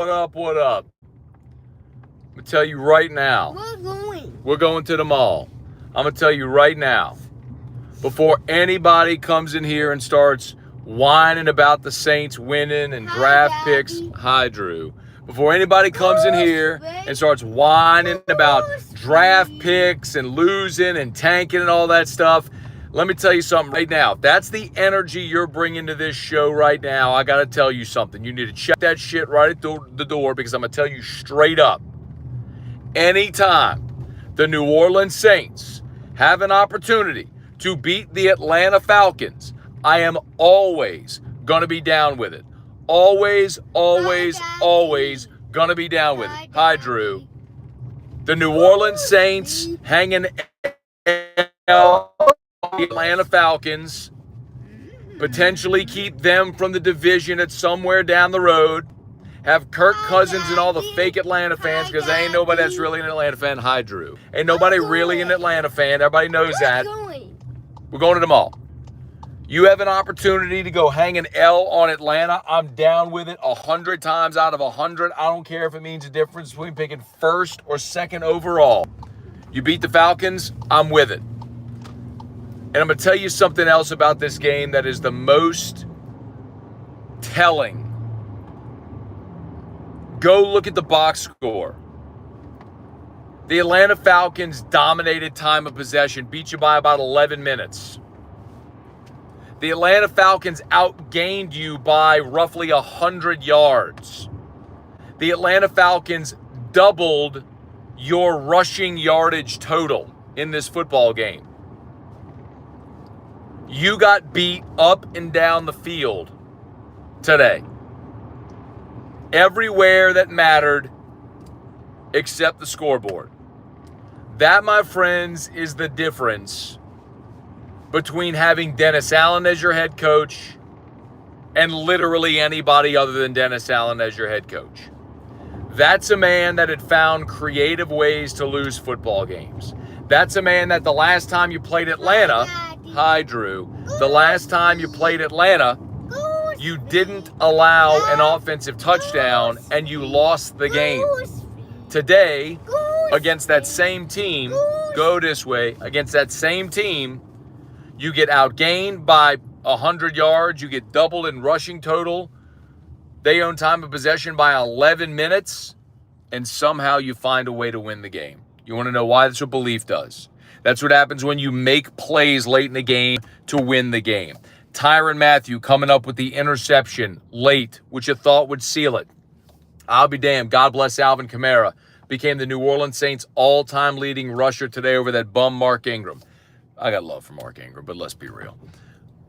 up, what up? I'm going to tell you right now. We're going to the mall. I'm going to tell you right now. Before anybody comes in here and starts whining about the Saints winning and draft picks. Hi, Drew. Before anybody comes in here and starts whining about draft picks and losing and tanking and all that stuff, let me tell you something right now. If that's the energy you're bringing to this show right now, I got to tell you something. You need to check that shit right at the door, because I'm going to tell you straight up. Anytime the New Orleans Saints have an opportunity to beat the Atlanta Falcons, I am always going to be down with it. Always going to be down with it. Hi, Drew. The New Orleans Saints hanging L the Atlanta Falcons, potentially keep them from the division at somewhere down the road, have Kirk Cousins and all the fake Atlanta fans, because there ain't nobody that's really an Atlanta fan. Hi, Drew. Ain't nobody really an Atlanta fan. Everybody knows that. We're going to the mall. You have an opportunity to go hang an L on Atlanta. I'm down with it 100 times out of 100. I don't care if it means a difference between picking first or second overall. You beat the Falcons, I'm with it. And I'm going to tell you something else about this game that is the most telling. Go look at the box score. The Atlanta Falcons dominated time of possession, beat you by about 11 minutes. The Atlanta Falcons outgained you by roughly 100 yards. The Atlanta Falcons doubled your rushing yardage total in this football game. You got beat up and down the field today. Everywhere that mattered except the scoreboard. That, my friends, is the difference between having Dennis Allen as your head coach and literally anybody other than Dennis Allen as your head coach. That's a man that had found creative ways to lose football games. That's a man that the last time you played Atlanta, hi, Drew, the last time you played Atlanta, you didn't allow an offensive touchdown and you lost the game. Today, against that same team, go this way, against that same team, you get outgained by 100 yards, you get doubled in rushing total, they own time of possession by 11 minutes, and somehow you find a way to win the game. You want to know why? That's what belief does. That's what happens when you make plays late in the game to win the game. Tyrann Mathieu coming up with the interception late, which you thought would seal it. I'll be damned. God bless Alvin Kamara. Became the New Orleans Saints all-time leading rusher today over that bum Mark Ingram. I got love for Mark Ingram, but let's be real.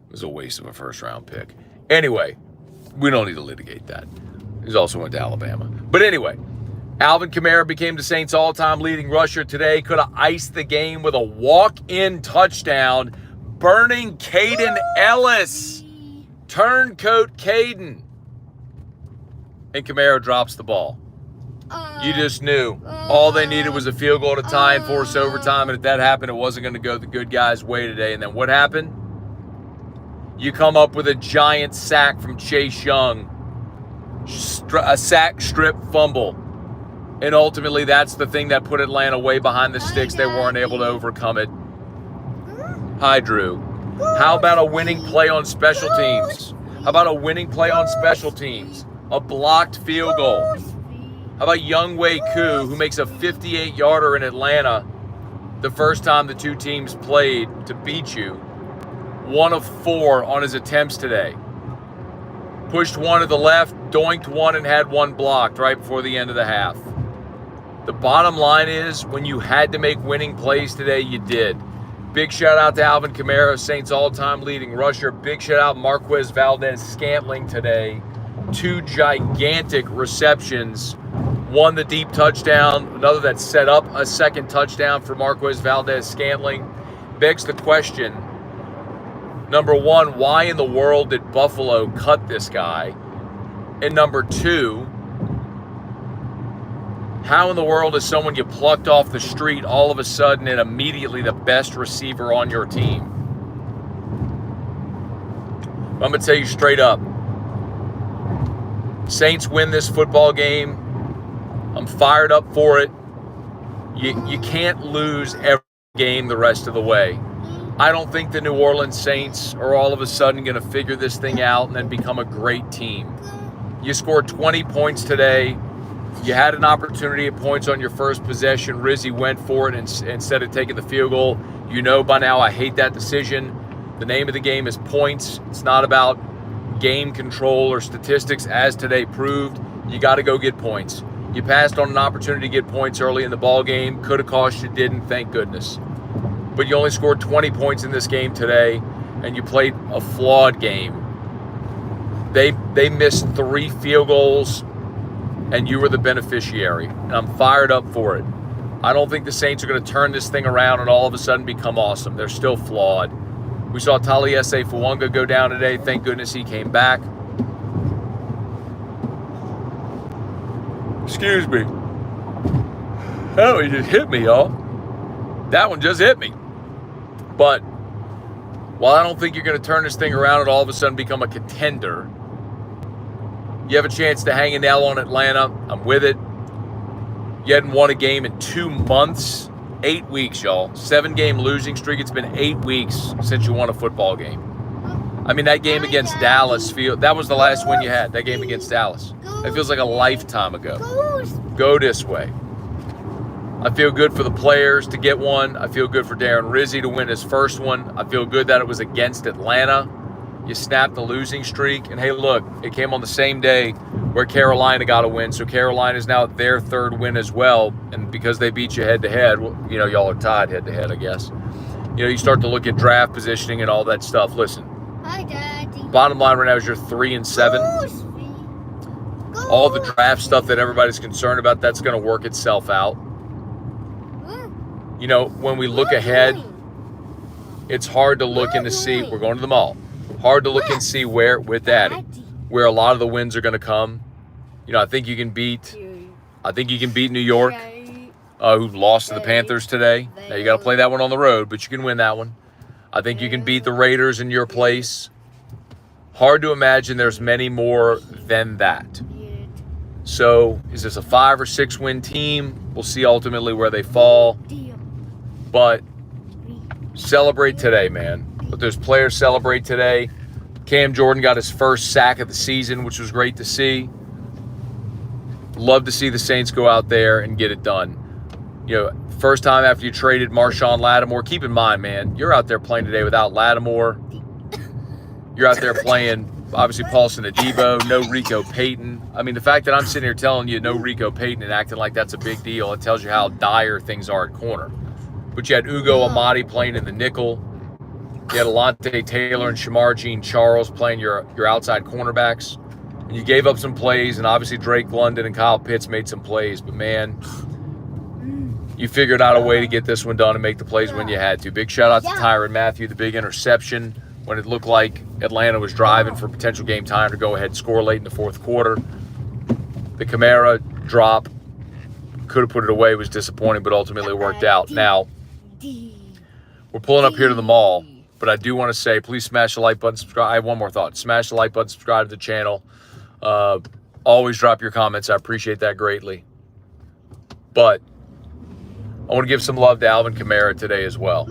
It was a waste of a first-round pick. Anyway, we don't need to litigate that. He's also went to Alabama. But anyway, Alvin Kamara became the Saints' all-time leading rusher today. Could have iced the game with a walk-in touchdown, burning Caden Ellis. Turncoat Caden. And Kamara drops the ball. You just knew. All they needed was a field goal to tie and force overtime, and if that happened, it wasn't going to go the good guy's way today. And then what happened? You come up with a giant sack from Chase Young, a sack, strip, fumble. And ultimately, that's the thing that put Atlanta way behind the sticks. They weren't able to overcome it. Hi, Drew. How about a winning play on special teams? How about a winning play on special teams? A blocked field goal. How about Younghoe Koo, who makes a 58-yarder in Atlanta the first time the two teams played to beat you? 1 of 4 on his attempts today. Pushed one to the left, doinked one, and had one blocked right before the end of the half. The bottom line is, when you had to make winning plays today, you did. Big shout out to Alvin Kamara, Saints all-time leading rusher. Big shout out Marquez Valdez-Scantling today. 2 gigantic receptions. One the deep touchdown, another that set up a second touchdown for Marquez Valdez-Scantling. Begs the question, number one, why in the world did Buffalo cut this guy? And number 2, how in the world is someone you plucked off the street all of a sudden and immediately the best receiver on your team? I'm going to tell you straight up. Saints win this football game. I'm fired up for it. You can't lose every game the rest of the way. I don't think the New Orleans Saints are all of a sudden going to figure this thing out and then become a great team. You scored 20 points today. You had an opportunity at points on your first possession. Rizzi went for it instead of taking the field goal. You know by now I hate that decision. The name of the game is points. It's not about game control or statistics, as today proved. You got to go get points. You passed on an opportunity to get points early in the ball game. Could have cost you, didn't, thank goodness. But you only scored 20 points in this game today, and you played a flawed game. They missed 3 field goals, and you were the beneficiary. And I'm fired up for it. I don't think the Saints are going to turn this thing around and all of a sudden become awesome. They're still flawed. We saw Taliesin Fuanga go down today. Thank goodness he came back. Excuse me. Oh, he just hit me, y'all. That one just hit me. But while I don't think you're going to turn this thing around and all of a sudden become a contender, you have a chance to hang a nail on Atlanta. I'm with it. You hadn't won a game in 2 months. 8 weeks, y'all. 7-game losing streak. It's been 8 weeks since you won a football game. I mean, that game against Dallas, that was the last win you had, that game against Dallas. It feels like a lifetime ago. Go this way. I feel good for the players to get one. I feel good for Darren Rizzi to win his first one. I feel good that it was against Atlanta. You snapped the losing streak. And, hey, look, it came on the same day where Carolina got a win. So Carolina is now their 3rd win as well. And because they beat you head-to-head, well, you know, y'all are tied head-to-head, I guess. You know, you start to look at draft positioning and all that stuff. Listen, Hi, Daddy. bottom line right now is you're 3-7. All the draft stuff that everybody's concerned about, that's going to work itself out. You know, when we look ahead, it's hard to look and to see. We're going to the mall. Hard to look and see where, with Daddy, where a lot of the wins are going to come. You know, I think you can beat New York, who lost to the Panthers today. Now, you got to play that one on the road, but you can win that one. I think you can beat the Raiders in your place. Hard to imagine there's many more than that. So, is this a 5 or 6 win team? We'll see ultimately where they fall. But celebrate today, man. Let those players celebrate today. Cam Jordan got his first sack of the season, which was great to see. Love to see the Saints go out there and get it done. You know, first time after you traded Marshawn Lattimore. Keep in mind, man, you're out there playing today without Lattimore. You're out there playing, obviously, Paulson Adebo, no Rico Payton. I mean, the fact that I'm sitting here telling you no Rico Payton and acting like that's a big deal, it tells you how dire things are at corner. But you had Ugo Amadi playing in the nickel. You had Alontae Taylor and Shamar Jean-Charles playing your outside cornerbacks. And you gave up some plays, and obviously Drake London and Kyle Pitts made some plays. But, man, you figured out a way to get this one done and make the plays when you had to. Big shout-out to Tyrann Mathieu, the big interception when it looked like Atlanta was driving for potential game time to go ahead and score late in the fourth quarter. The Kamara drop, could have put it away, was disappointing, but ultimately it worked out. Now, we're pulling up here to the mall, but I do want to say, please smash the like button, subscribe. I have one more thought. Smash the like button, subscribe to the channel. Always drop your comments. I appreciate that greatly. But I want to give some love to Alvin Kamara today as well.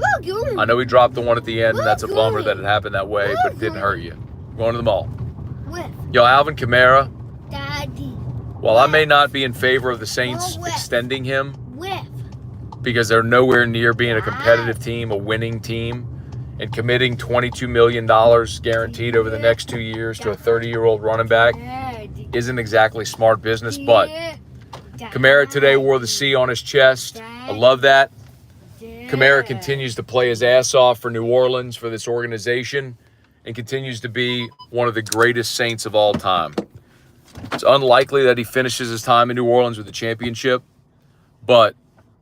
I know he dropped the one at the end, and that's a bummer that it happened that way, but it didn't hurt you. We're going to the mall. Yo, Alvin Kamara, Daddy. while I may not be in favor of the Saints extending him because they're nowhere near being a competitive team, a winning team, and committing $22 million guaranteed over the next 2 years to a 30-year-old running back isn't exactly smart business, but Kamara today wore the C on his chest. I love that. Kamara continues to play his ass off for New Orleans, for this organization, and continues to be one of the greatest Saints of all time. It's unlikely that he finishes his time in New Orleans with a championship, but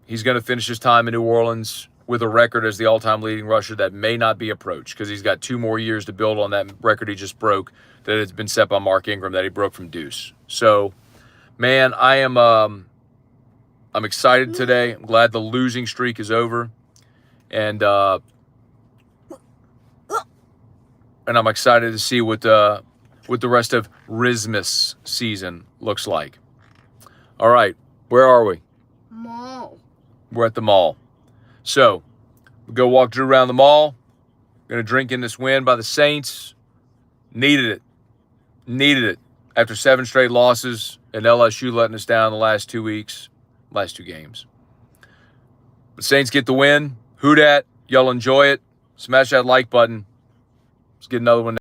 he's going to finish his time in New Orleans with a record as the all-time leading rusher that may not be approached because he's got 2 more years to build on that record he just broke that has been set by Mark Ingram that he broke from Deuce. So, man, I'm excited today. I'm glad the losing streak is over. And I'm excited to see what what the rest of Rismas season looks like. All right, where are we? Mall. We're at the mall. So, we go walk Drew around the mall. Going to drink in this win by the Saints. Needed it. Needed it. After 7 straight losses and LSU letting us down the last 2 weeks, last 2 games. The Saints get the win. Who dat? Y'all enjoy it. Smash that like button. Let's get another one.